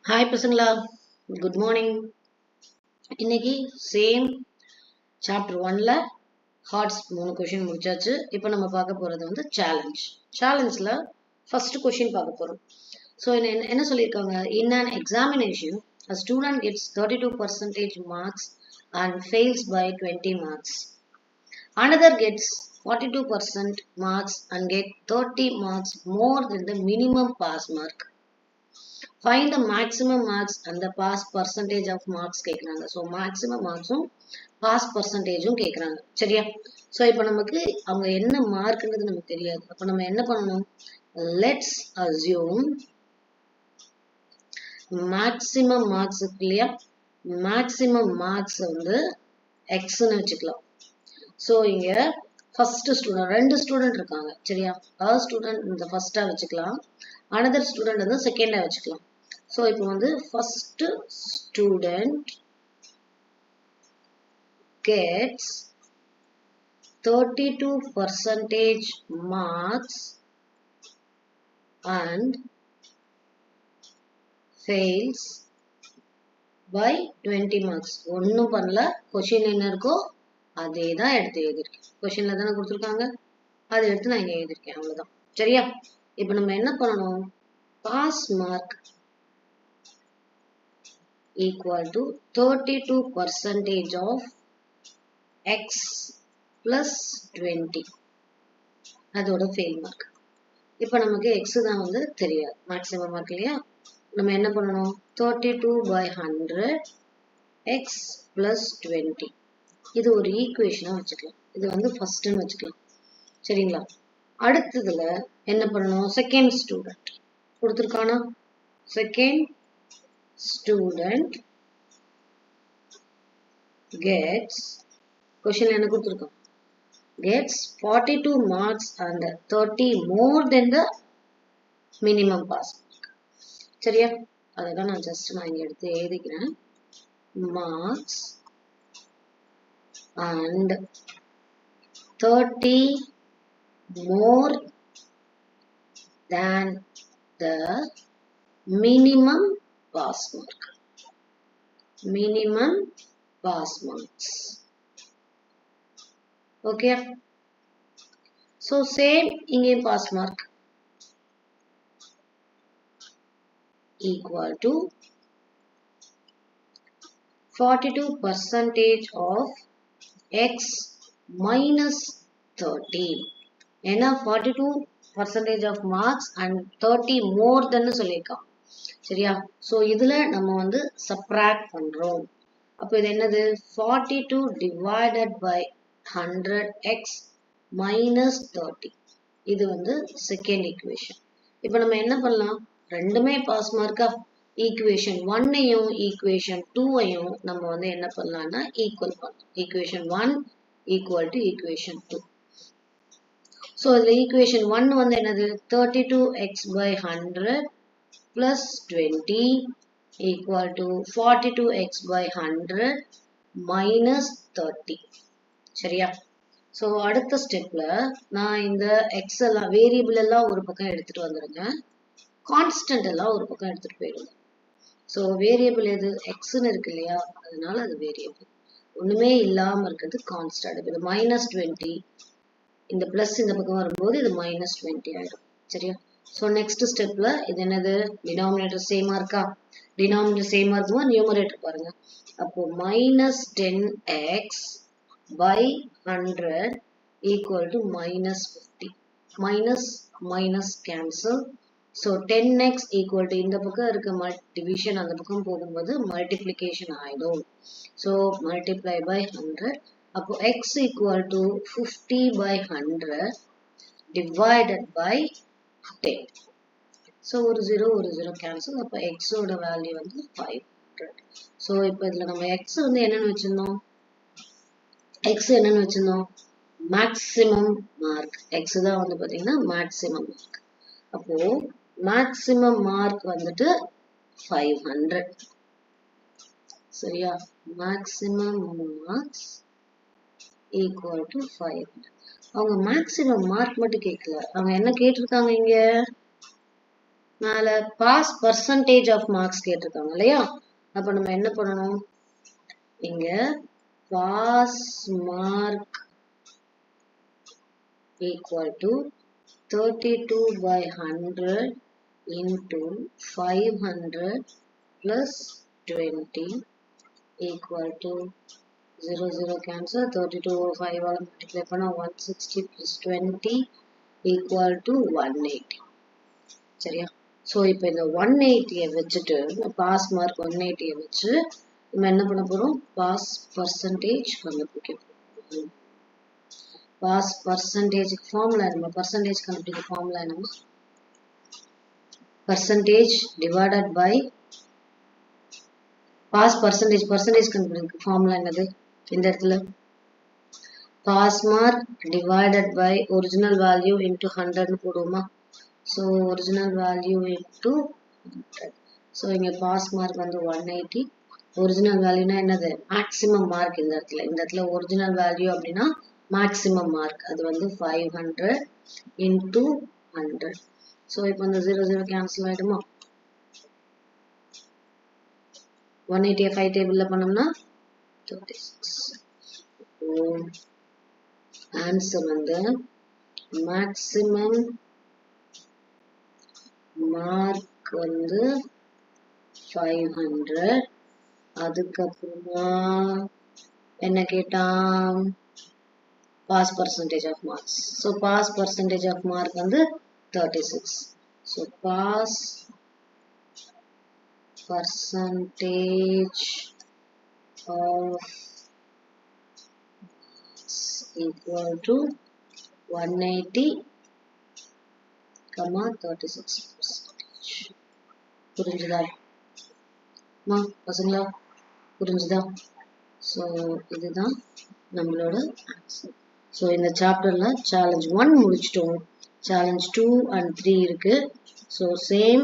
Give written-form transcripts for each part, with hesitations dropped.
Hi பசங்களா, good morning. இன்னைக்கு same chapter 1ல hearts 3 question முடிச்சாச்சு. இப்போ நம்ம பார்க்க போறது வந்து சேலஞ்ச்ல ஃபர்ஸ்ட் கொஸ்டின் பார்க்க போறோம். ஸோ என்ன சொல்லியிருக்காங்க, இன் an examination a student gets 32% marks and fails by 20 marks. Another gets 42% marks and get 30 marks more than the minimum pass mark. Find the maximum marks and the pass percentage of marks கேக்குறாங்க. So maximum மார்க்ஸும் pass பர்சன்டேஜும் கேட்குறாங்க. சரியா? So இப்போ நமக்கு அவங்க என்ன மார்க்ன்றது நமக்கு தெரியாது. அப்போ நம்ம என்ன பண்ணணும், லெட்ஸ் அசியூம் மேக்ஸிமம் மார்க்ஸ் இருக்கு இல்லையா, மேக்ஸிமம் மார்க்ஸ் வந்து எக்ஸ்ன்னு வச்சுக்கலாம். ஸோ இங்க ஃபர்ஸ்ட் ஸ்டூடெண்ட், 2 ஸ்டூடெண்ட் இருக்காங்க. சரியா? ஃபர்ஸ்ட் ஸ்டூடெண்ட் இந்த ஃபர்ஸ்டா வச்சுக்கலாம், another ஸ்டூடெண்ட் வந்து செகண்டா வச்சுக்கலாம். ஸோ இப்போ வந்து first student gets 32% marks and fails by 20 marks. ஒன்னும் பண்ணல, கொஸ்டின் என்ன இருக்கோ அதே தான் எடுத்து எழுதியிருக்கேன். கொஸ்டின்ல தானே கொடுத்துருக்காங்க, அதை எடுத்து நான் இங்க எழுதியிருக்கேன், அவ்வளவுதான். சரியா? இப்போ நம்ம என்ன பண்ணணும், pass mark equal to 32% of x plus 20 அதோட ஃபெயில் மார்க். இப்போ நமக்கு x தான் வந்து தெரியாது, மேக்ஸிமம் மார்க் இல்லையா. நம்ம என்ன பண்ணணும், 32 by 100 x plus 20 இது ஒரு ஈக்குவேஷனா வச்சுக்கலாம். இது வந்து ஃபர்ஸ்ட்னு வச்சுக்கலாம். சரிங்களா? அடுத்ததுல என்ன பண்ணணும், செகண்ட் ஸ்டூடெண்ட் கொடுத்துருக்கானா, செகண்ட் ஸ்டூடெண்ட் கெட்ஸ், கொஸ்டின் என்ன கொடுத்துருக்கோம், gets 42 marks and 30 more than the minimum pass mark. சரியா? அததான் நான் இங்க எடுத்து எழுதிக்கிறேன். marks and 30 more than the minimum pass mark. minimum pass marks. Okay. So same இங்கே pass mark equal to 42% of x minus 30. ஏன்னா 42% of marks and 30 more than சொல்லியிருக்கான். சரியா? ஸோ இதுல நம்ம வந்து சப்ராக்ட் பண்றோம். அப்போ இது என்னது, 42 divided by 100x minus 30. இது வந்து செகண்ட் ஈக்குவேஷன். இப்போ நம்ம என்ன பண்ணலாம், ரெண்டுமே பாஸ் மார்க்கா, ஈக்குவேஷன் 1ஐயும் ஈக்குவேஷன் 2ஐயும் நம்ம வந்து என்ன பண்ணலாம்னா ஈக்குவல் பண்ணலாம். Equation 1 equal to equation 2. So இதுல ஈக்குவேஷன் 1 வந்து என்னது, 32x by 100 plus 20 equal to 42x by 100 minus 30. சரியா? ஸோ அடுத்த ஸ்டெப்ல நான் இந்த எக்ஸ் எல்லாம் வேரியபிள் எல்லாம் ஒரு பக்கம் எடுத்துட்டு வந்துருங்க, கான்ஸ்டன்ட் எல்லாம் ஒரு பக்கம் எடுத்துட்டு போயிடுங்க. ஸோ வேரியபிள் எது, எக்ஸ்ன்னு இருக்கு இல்லையா, அதனால அது வேரியபிள். ஒண்ணுமே இல்லாம இருக்கிறது கான்ஸ்டன்ட். இது -20, இந்த பிளஸ் இந்த பக்கம் வரும்போது இது -20 ஆயிடும். சரியா? ஸோ நெக்ஸ்ட் ஸ்டெப்ல இது என்னது, டினாமினேட்டர் சேமா இருக்கா, டினாமினேட்டர் சேமா இருக்குமா, நியூமரேட்டர் பாருங்க. அப்போ -10x by 100 equal to -50. minus cancel. So 10x equal to இந்த பக்கம் இருக்க division அந்த பக்கம் போகும்போது multiplication ஆயிடும். So multiply by 100. அப்போ x equal to 50 by 100 divided by 10. So ஒரு 0 cancel. அப்போ x ஓட வேல்யூ வந்து 500. So இப்போ இதுல நம்ம x வந்து என்னன்னு வச்சிருந்தோம், x என்னன்னு வச்சிருந்தோம், மேக்ஸிமம் மார்க். x தான் வந்து பாத்தீங்கன்னா மேக்ஸிமம் மார்க். அப்போ மேக்ஸிமம் மார்க் வந்துட்டு 500. சரியா? Maximum marks equal to 500. அவங்க மேக்ஸிமம் மார்க் மட்டும் கேட்கல, அவங்க என்ன கேட்டிருக்காங்க, இங்க மேல பாஸ் பர்சன்டேஜ் ஆஃப் மார்க்ஸ் கேட்டிருக்காங்க இல்லையா? அப்ப நம்ம என்ன பண்ணணும்? இங்க pass mark equal to 32 by 100 into 500 plus 20 equal to 0 cancel 32 5 ஆல multiply பண்ணா 160 plus 20 equal to 180. சரியா? So இப்போ இந்த 180 வச்சுட்டு பாஸ் மார்க் 180 வச்சு நம்ம என்ன பண்ண போறோம்? பாஸ் பர்சன்டேஜ் கண்டுபிடிக்க போறோம். பாஸ் பர்சன்டேஜ் ஃபார்முலா நம்ம பர்சன்டேஜ் கண்டுபிடிக்க ஃபார்முலா என்னமா? Percentage divided by pass percentage கண்டுபிடிக்க ஃபார்முலா என்னது? இந்த இடத்துல pass mark divided by original value into 100 போடுவோமா? So original value into 100. So இங்க பாஸ் மார்க் வந்து 180. ஒரிஜினல் வேல்யூனா என்னது? மேக்ஸிமம் மார்க் இந்த இடத்துல ஒரிஜினல் வேல்யூ அப்படின்னா மேக்ஸிமம் மார்க் அது வந்து 500 into 100. So இப்போ இந்த 0 கேன்சல் ஆயிடுமா? 180 5 டேபிள்ல பண்ணோம்னா 36. ஆன்சர் வந்து மேக்ஸிமம் மார்க் வந்து 500. அதுக்கப்புறமா என்ன கேட்டான்? Pass percentage of marks. So pass percentage of mark வந்து 36. So pass percentage of equal to 180, 36%. புரிஞ்சுதா பசங்களா? புரிஞ்சுதா? ஸோ இதுதான் நம்மளோட ஆன்சர். ஸோ இந்த சாப்டர்ல சேலஞ்ச் 1 முடிச்சிட்டோம். சேலஞ்ச் 2 and 3 இருக்கு. ஸோ சேம்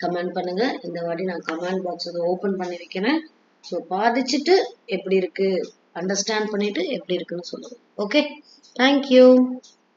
கமெண்ட் பண்ணுங்க. இந்த வாட்டி நான் கமெண்ட் பாக்ஸ் அதை ஓப்பன் பண்ணி வைக்கிறேன். ஸோ பாதிச்சுட்டு எப்படி இருக்கு, அண்டர்ஸ்டாண்ட் பண்ணிட்டு எப்படி இருக்குன்னு சொல்லுங்க. Okay, thank you.